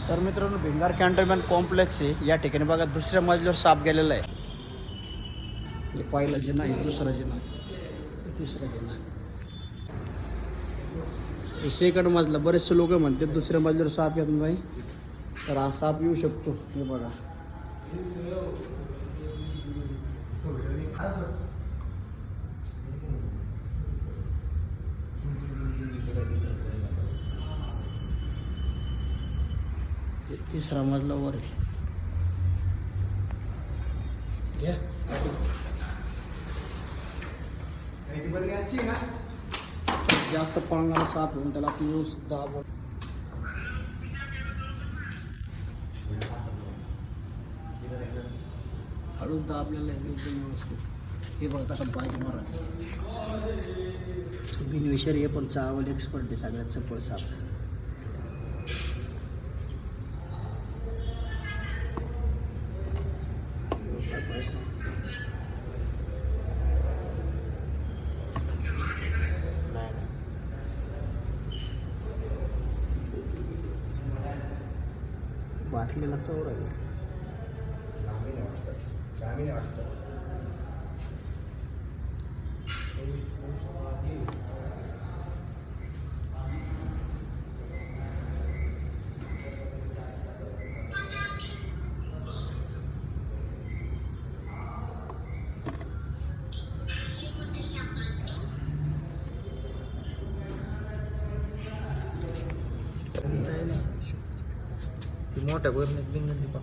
तर मित्रांनो Bhingar cantonment complex आहे. या ठिकाणी बघा दुसऱ्या मजल्यावर साप गेलेला आहे. हे पहिलं जिना आहे, दुसरं जिना, तिसरं जिना, हे सेकंड मजला. बरेचसे लोक म्हणतात दुसऱ्या मजल्यावर साप येत नाही, तर हा साप येऊ शकतो. हे बघा तिसरा मजला वर आहे. घ्या जास्त पळणारा साप होऊन त्याला आपण व्यवस्थित दाबून हळूच दाबलेलं आहे एकदम व्यवस्थित. हे बघा कसं बाईक मारा बिनविषय हे पण चावल एक्सपर्ट आहे सगळ्यात चपळ साप. बाटलीला चव राहिली. ती मोठ्या भरणीत बिंगली बा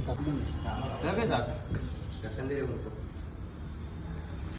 दाबून लगेच